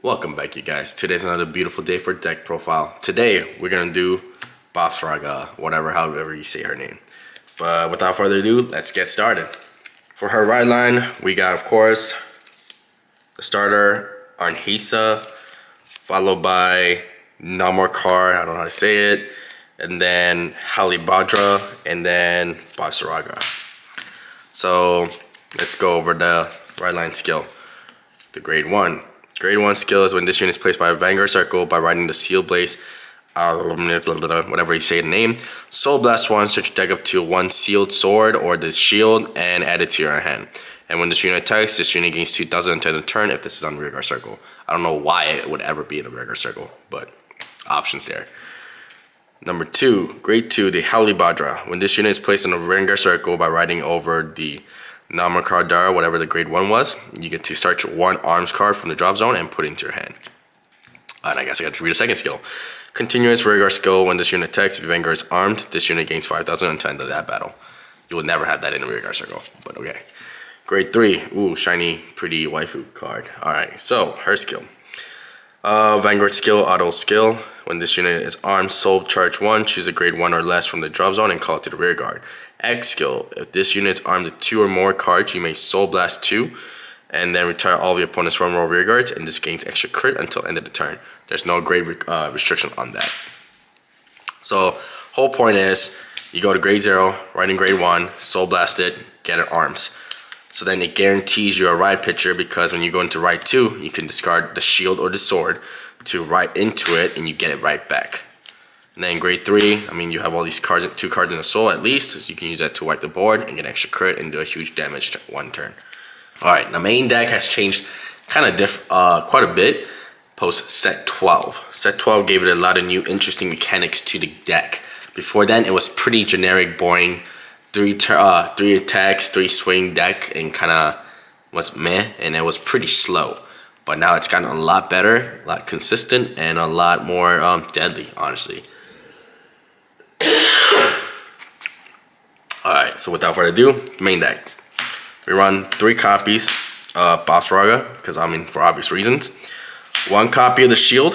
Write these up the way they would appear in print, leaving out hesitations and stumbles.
Welcome back, you guys. Today's another beautiful day for deck profile. Today we're gonna do Bavsargra, however you say her name. But without further ado, let's get started. For her right line, we got, of course, the starter Arnhisa, followed by Namarkar, I don't know how to say it, and then Halibadra, and then Bavsargra. So let's go over the right line skill. The grade 1. Grade 1 skill is when this unit is placed by a Vanguard Circle by riding the Seal Blaze, whatever you say the name. Soul Blast 1, search your deck up to one sealed sword or this shield and add it to your hand. And when this unit attacks, this unit gains 2,000 until the turn if this is on Rearguard Circle. I don't know why it would ever be in a Rearguard Circle, but options there. Number 2, grade 2, the Halibadra. When this unit is placed in a Vanguard Circle by riding over the Namarkar, whatever the grade 1 was, you get to search one arms card from the drop zone and put it into your hand. And I guess I got to read a second skill. Continuous Rearguard skill. When this unit attacks, if your Vanguard is armed, this unit gains 5,000 until the end of that battle. You will never have that in a Rearguard Circle, but okay. Grade 3. Ooh, shiny, pretty waifu card. Alright, so her skill. Vanguard skill, auto skill. When this unit is armed, soul charge 1, choose a grade 1 or less from the drop zone and call it to the rear guard. X skill. If this unit is armed with 2 or more cards, you may soul blast 2 and then retire all of your opponent's front row rear guards, and this gains extra crit until end of the turn. There's no grade restriction on that. So whole point is you go to grade 0, right in grade 1, soul blast it, get it arms. So then it guarantees you a ride picture, because when you go into ride 2, you can discard the shield or the sword to ride into it and you get it right back. And then grade 3, I mean, you have all these cards, 2 cards in the soul at least, so you can use that to wipe the board and get extra crit and do a huge damage to one turn. Alright, the main deck has changed kind of quite a bit post set 12. Set 12 gave it a lot of new interesting mechanics to the deck. Before then, it was pretty generic, boring, 3 attacks, 3 swing deck, and kind of was meh, and it was pretty slow. But now it's gotten a lot better, a lot consistent, and a lot more deadly, honestly. Alright, so without further ado, main deck. We run 3 copies of Bavsargra, because I mean, for obvious reasons. 1 copy of the shield,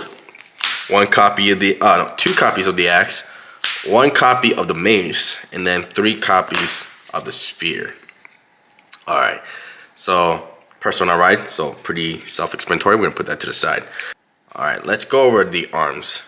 1 copy of the, 2 copies of the axe, 1 copy of the mace, and then 3 copies of the spear. Alright, so personal ride, so pretty self-explanatory. We're gonna put that to the side. Alright, let's go over the arms.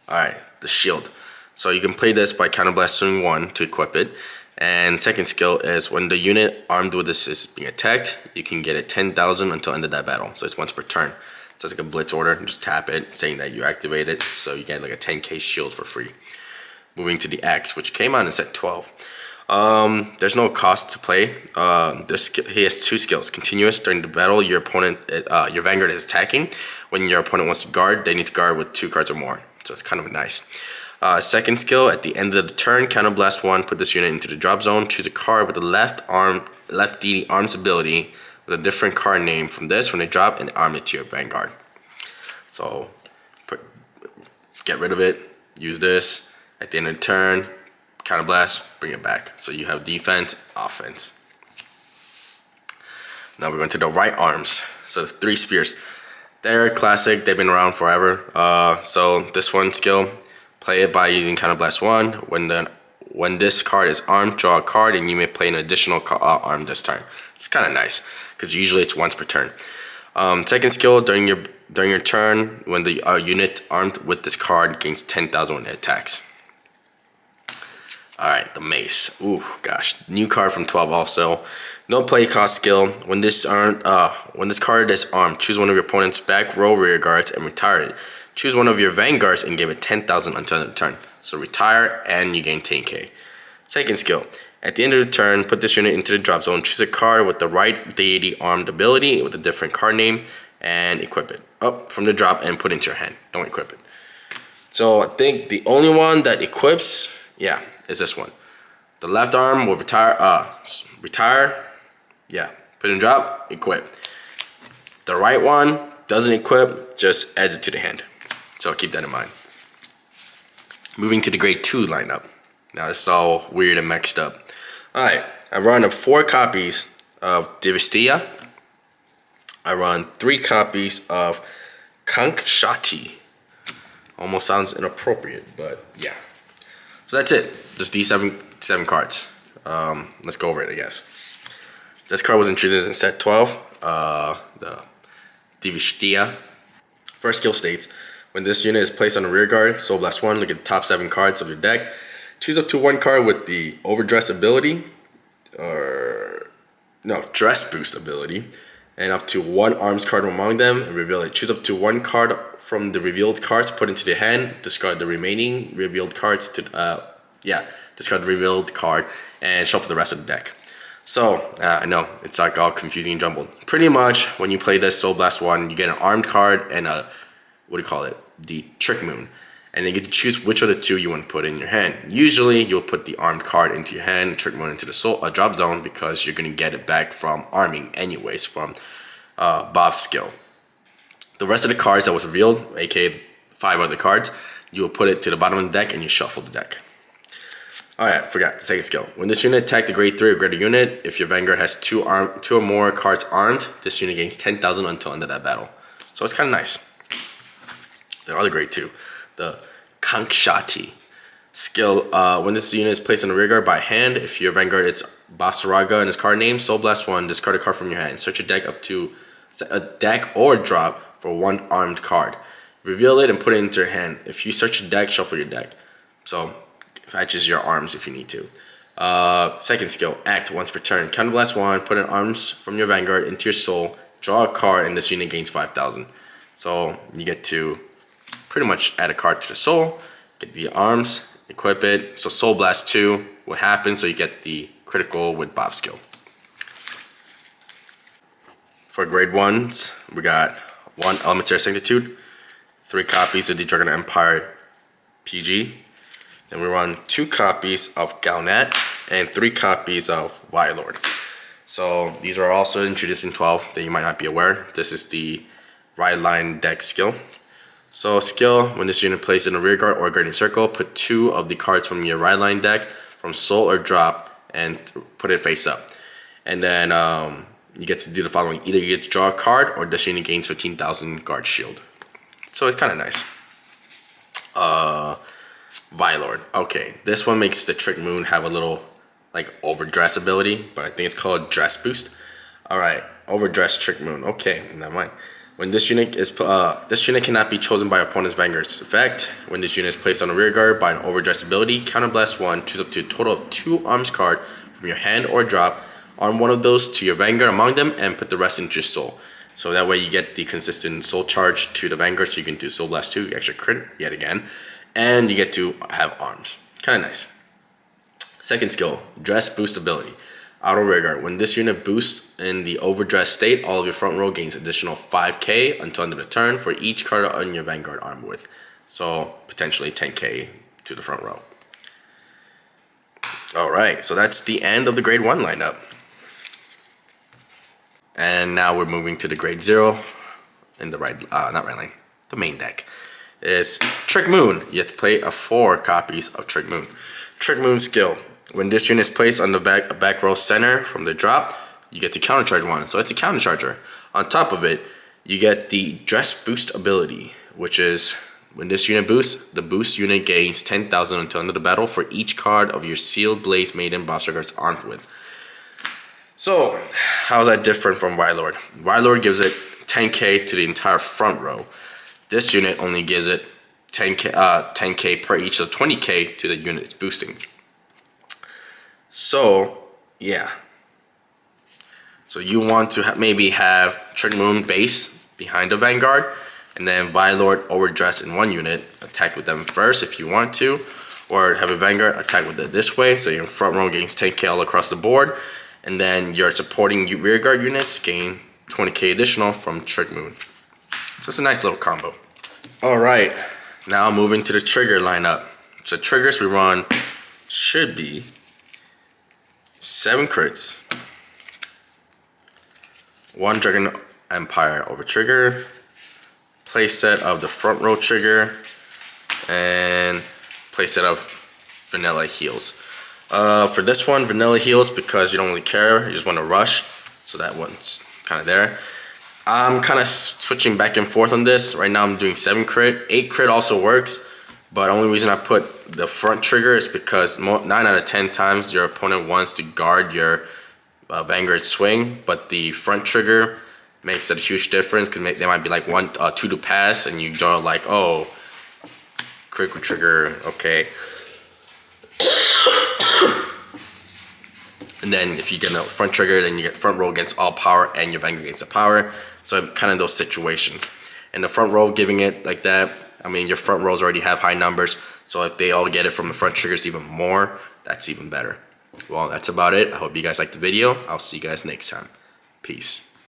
Alright, the shield. So you can play this by counterblasting 1 to equip it. And second skill is when the unit armed with this is being attacked, you can get it 10,000 until end of that battle. So it's once per turn. So it's like a blitz order. Just tap it, saying that you activate it. So you get like a 10k shield for free. Moving to the axe, which came out in set 12. There's no cost to play. He has 2 skills. Continuous. During the battle, your Vanguard is attacking. When your opponent wants to guard, they need to guard with 2 cards or more. So it's kind of nice. Second skill, at the end of the turn, counterblast 1, put this unit into the drop zone. Choose a card with the left DD arms ability with a different card name from the drop, and arm it to your Vanguard. So get rid of it. Use this. At the end of the turn, counterblast, bring it back. So you have defense, offense. Now we're going to the right arms. So 3 spears. They're classic. They've been around forever. So this one skill, play it by using counterblast 1. When this card is armed, draw a card, and you may play an additional arm this turn. It's kind of nice because usually it's once per turn. Second skill, during your turn, when the unit armed with this card gains 10,000 when it attacks. Alright, the mace. Ooh, gosh. New card from 12 also. No play cost skill. When this card is armed, choose one of your opponent's back row rear guards and retire it. Choose one of your Vanguards and give it 10,000 until the turn. So retire and you gain 10k. Second skill. At the end of the turn, put this unit into the drop zone. Choose a card with the right deity armed ability with a different card name and equip it. Up from the drop and put it into your hand. Don't equip it. So I think the only one that equips, yeah, is this one. The left arm will retire, yeah, put in drop, equip. The right one doesn't equip, just adds it to the hand. So keep that in mind. Moving to the grade 2 lineup. Now this is all weird and mixed up. Alright, I run up 4 copies of Divestia. I run 3 copies of Shati. Almost sounds inappropriate, but yeah. So that's it. Just these seven cards. Let's go over it, I guess. This card was introduced in set 12. The Divishtia. First skill states, when this unit is placed on the rear guard, Soul Blast 1, look at the top 7 cards of your deck. Choose up to 1 card with the Overdress ability, Dress Boost ability, and up to 1 arms card among them, and reveal it. Choose up to 1 card from the revealed cards, put into the hand, discard the remaining revealed cards to, discard the revealed card, and shuffle the rest of the deck. So, I know, it's like all confusing and jumbled. Pretty much, when you play this Soul Blast 1, you get an armed card and the Trick Moon. And then you get to choose which of the 2 you want to put in your hand. Usually, you'll put the armed card into your hand, Trick Moon into the drop zone, because you're going to get it back from arming anyways, from Bav's skill. The rest of the cards that was revealed, aka 5 other cards, you will put it to the bottom of the deck and you shuffle the deck. Alright, forgot the second skill. When this unit attacked a grade 3 or greater unit, if your Vanguard has 2 or more cards armed, this unit gains 10,000 until end of that battle. So it's kind of nice. The other grade 2, the Kankshati skill. When this unit is placed on the rear guard by hand, if your Vanguard is Bavsargra and its card name, Soul Blast 1, discard a card from your hand. Search a deck up to a deck or drop for 1 armed card. Reveal it and put it into your hand. If you search a deck, shuffle your deck. So fetches your arms if you need to. Second skill, act once per turn. Counterblast 1, put an arms from your Vanguard into your soul, draw a card, and this unit gains 5,000. So you get to pretty much add a card to the soul, get the arms, equip it. So Soul Blast 2, what happens? So you get the critical with Bav's skill. For grade 1s, we got 1 Elementary Sanctitude, 3 copies of the Dragon Empire PG. Then we run 2 copies of Galnet and 3 copies of Wylord. So these are also introduced in 12 that you might not be aware. This is the Ride Line deck skill. So skill, when this unit plays in a rear guard or guardian circle, put 2 of the cards from your Ride Line deck from soul or drop and put it face up. And then you get to do the following. Either you get to draw a card or this unit gains 15,000 guard shield. So it's kind of nice. Vylord. Okay, this one makes the Trick Moon have a little like overdress ability, but I think it's called Dress Boost. Alright, overdress Trick Moon. Okay, never mind. When this unit is this unit cannot be chosen by opponent's Vanguard's effect. When this unit is placed on a rear guard by an overdress ability, counterblast 1, choose up to a total of 2 arms card from your hand or drop, arm 1 of those to your Vanguard among them, and put the rest into your soul. So that way you get the consistent soul charge to the Vanguard, so you can do Soul Blast 2, extra crit yet again. And you get to have arms. Kind of nice. Second skill, Dress Boost ability. Auto rear guard. When this unit boosts in the overdress state, all of your front row gains additional 5k until end of the turn for each card on your Vanguard armed with. So potentially 10k to the front row. Alright, so that's the end of the grade 1 lineup. And now we're moving to the grade 0 in the the main deck. Is Trick Moon. You have to play 4 copies of Trick Moon. Trick Moon skill. When this unit is placed on the back row center from the drop, you get to countercharge 1. So it's a countercharger. On top of it, you get the Dress Boost ability, which is when this unit boosts, the boost unit gains 10,000 until end of the battle for each card of your Sealed Blaze Maiden Bavsargra is armed with. So, how is that different from Wylord? Wylord gives it 10k to the entire front row. This unit only gives it 10k per each, so 20k to the unit it's boosting. So, yeah. So you want to maybe have Trick Moon base behind the Vanguard, and then Vylord overdress in 1 unit, attack with them first if you want to, or have a Vanguard attack with it this way, so your front row gains 10k all across the board, and then your supporting rear guard units gain 20k additional from Trick Moon. So it's a nice little combo. Alright, now moving to the trigger lineup. So triggers we run should be 7 crits, 1 Dragon Empire over trigger, playset of the front row trigger, and playset of Vanilla Heals. For this one, Vanilla Heals because you don't really care, you just want to rush, so that one's kind of there. I'm kind of switching back and forth on this. Right now I'm doing 7 crit. 8 crit also works, but the only reason I put the front trigger is because 9 out of 10 times your opponent wants to guard your Vanguard swing, but the front trigger makes a huge difference because they might be like 2 to pass, and you don't like, oh, critical trigger, okay. And then if you get a front trigger, then you get front row against all power and your Vanguard against the power. So kind of those situations. And the front row giving it like that, I mean, your front rows already have high numbers. So if they all get it from the front triggers even more, that's even better. Well, that's about it. I hope you guys liked the video. I'll see you guys next time. Peace.